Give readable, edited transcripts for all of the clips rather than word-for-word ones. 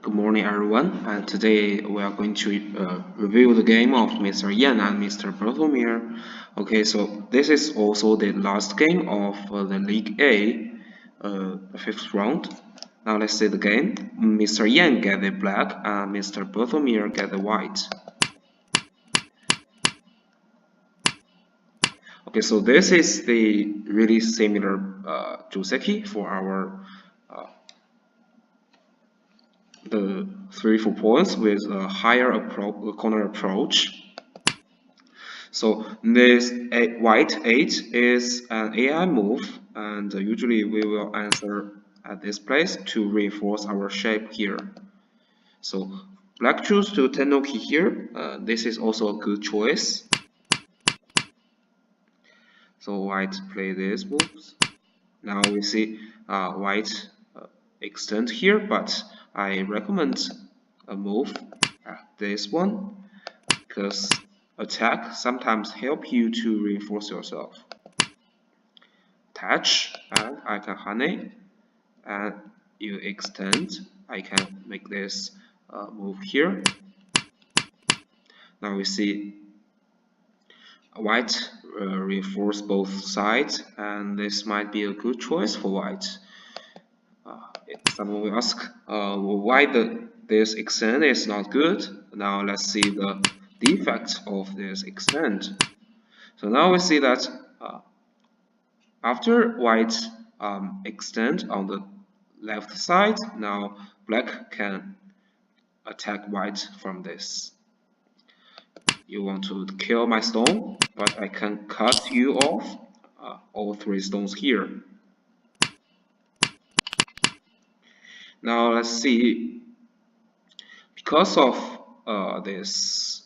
Good morning, everyone. And today we are going to review the game of Mr. Yan and Mr. Bartholomew. Okay, so this is also the last game of the League A, fifth round. Now let's see the game. Mr. Yan get the black and Mr. Bartholomew get the white. Okay, so this is the really similar Joseki for our the 3-4 points with a higher corner approach. So this white 8 is an AI move, and usually we will answer at this place to reinforce our shape here. So black choose to Tenoki here. This is also a good choice. So white play these moves. Now we see white extend here, but I recommend a move this one because attack sometimes help you to reinforce yourself. Touch and I can honey and you extend. I can make this move here. Now we see white reinforce both sides, and this might be a good choice for white. Someone will ask why this extend is not good. Now let's see the defect of this extend. So now we see that after white extend on the left side, now black can attack white from this. You want to kill my stone, but I can cut you off all 3 stones here. Now let's see, because of this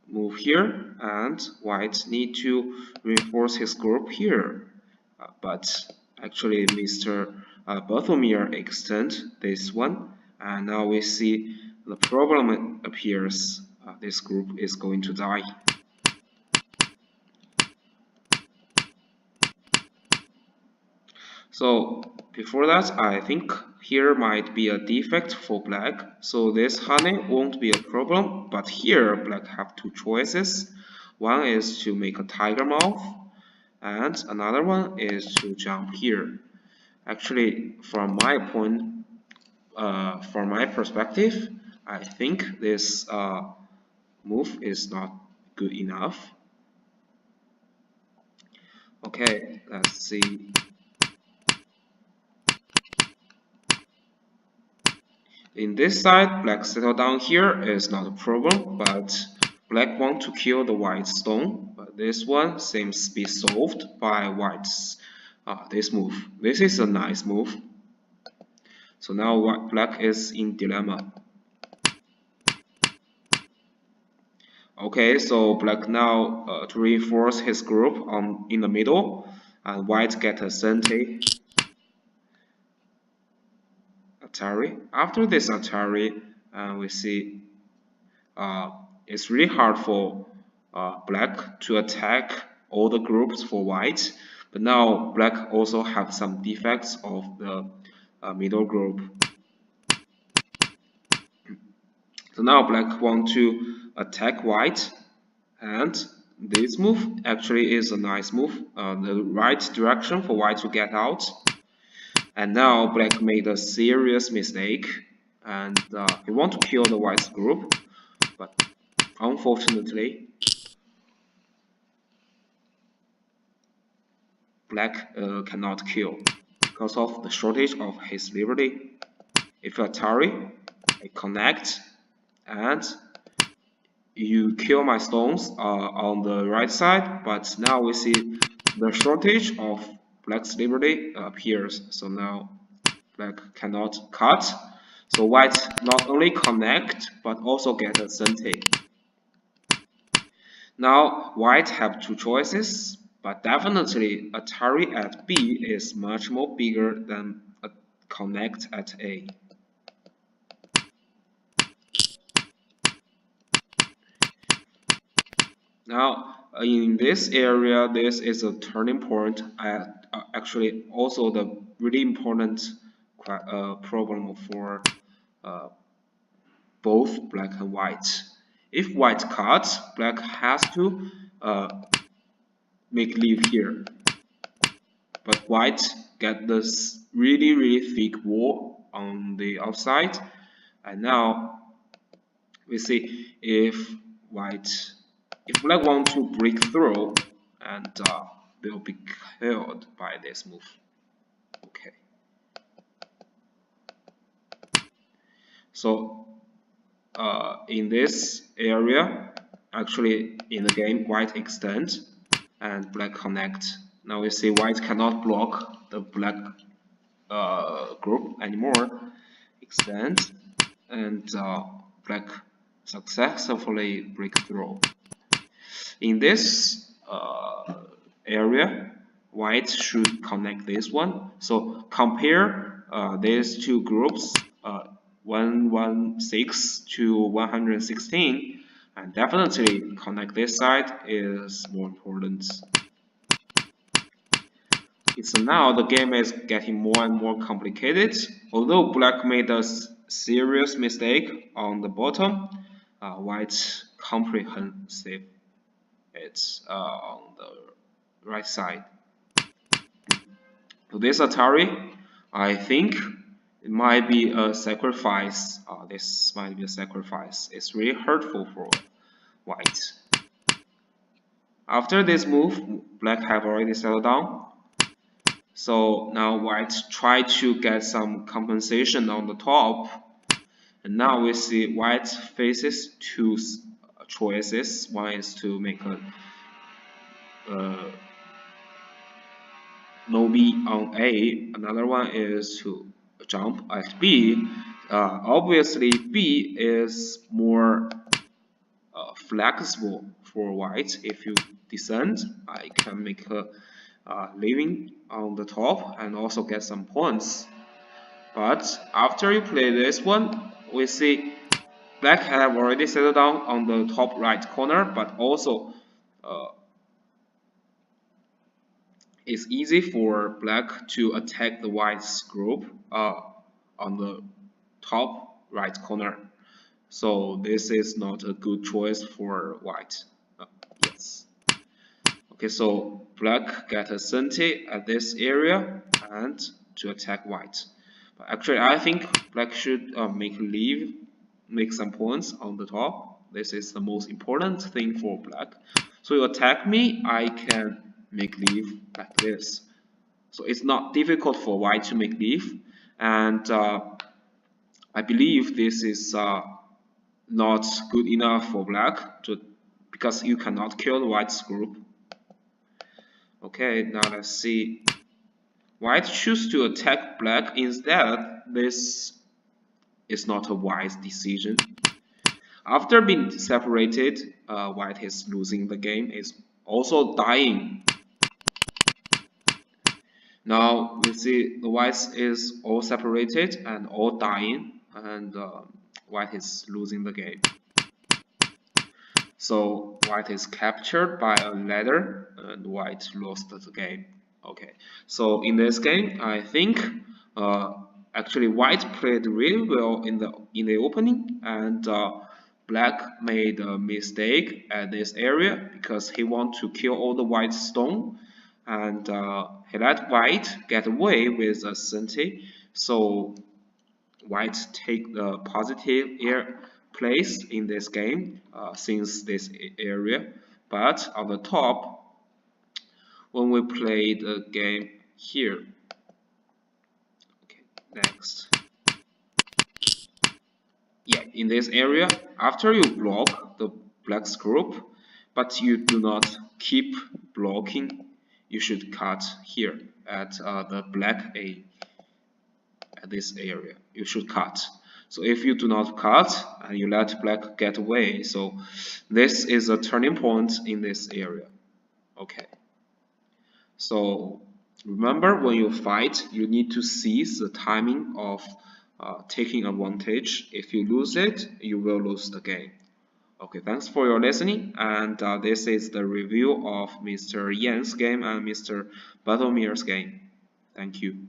move here, and white need to reinforce his group here, but actually Mr. Bartholomew extend this one, and now we see the problem appears. This group is going to die. So before that, I think here might be a defect for black. So this honey won't be a problem, but here black have 2 choices. One is to make a tiger mouth, and another one is to jump here. Actually, from my perspective, I think this move is not good enough. Okay, let's see. In this side, black settle down here is not a problem, but black want to kill the white stone. But this one seems to be solved by white's this move. This is a nice move. So now black is in dilemma. Okay, so black now to reinforce his group in the middle, and white get a Sente Atari. After this Atari, we see it's really hard for black to attack all the groups for white, but now black also have some defects of the middle group. So now black want to attack white, and this move actually is a nice move, the right direction for white to get out. And now black made a serious mistake, and he want to kill the white's group, but unfortunately black cannot kill because of the shortage of his liberty. If Atari, I connect and you kill my stones on the right side, but now we see the shortage of black's liberty appears. So now black cannot cut. So white not only connect but also get a Sente. Now white have 2 choices, but definitely Atari at B is much more bigger than a connect at A. Now in this area, this is a turning point. Actually, also the really important problem for both black and white. If white cuts, black has to make leave here. But white get this really thick wall on the outside, and now we see if black want to break through, and they'll be killed by this move. Okay. So in this area, actually in the game, white extend and black connect. Now we see white cannot block the black group anymore. Extend, and black successfully break through. In this area, white should connect this one. So compare these two groups, 116 to 116, and definitely connect this side is more important. So now the game is getting more and more complicated. Although black made a serious mistake on the bottom, white comprehensive it's on the right side. So this Atari, I think it might be a sacrifice. This might be a sacrifice. It's really hurtful for white. After this move, black have already settled down. So now white try to get some compensation on the top. And now we see white faces two choices. One is to make a no B on A. Another one is to jump at B. Obviously, B is more flexible for white. If you descend, I can make a living on the top and also get some points. But after you play this one, we see black have already settled down on the top right corner, but also it's easy for black to attack the white's group on the top right corner. So this is not a good choice for white. Yes. Okay, so black get a centi at this area and to attack white. But actually, I think black should make some points on the top. This is the most important thing for black. So you attack me, I can make leave like this. So it's not difficult for white to make leave, and I believe this is not good enough for black because you cannot kill the white's group. Okay, now let's see. White choose to attack black instead. This is not a wise decision. After being separated, white is losing the game, is also dying. Now we see the white is all separated and all dying, and white is losing the game. So white is captured by a ladder and white lost the game. Okay, so in this game, I think actually white played really well in the opening, and black made a mistake at this area because he wanted to kill all the white stone, and he let white get away with a centi. So white take the positive place in this game since this area. But on the top, when we play the game here, okay, next. Yeah, in this area, after you block the black's group, but you do not keep blocking, you should cut here at the black A, at this area. You should cut. So if you do not cut and you let black get away, so this is a turning point in this area. Okay. So remember, when you fight, you need to seize the timing of taking advantage. If you lose it, you will lose the game. Okay, thanks for your listening, and this is the review of Mr. Yan's game and Mr. Batomir's game. Thank you.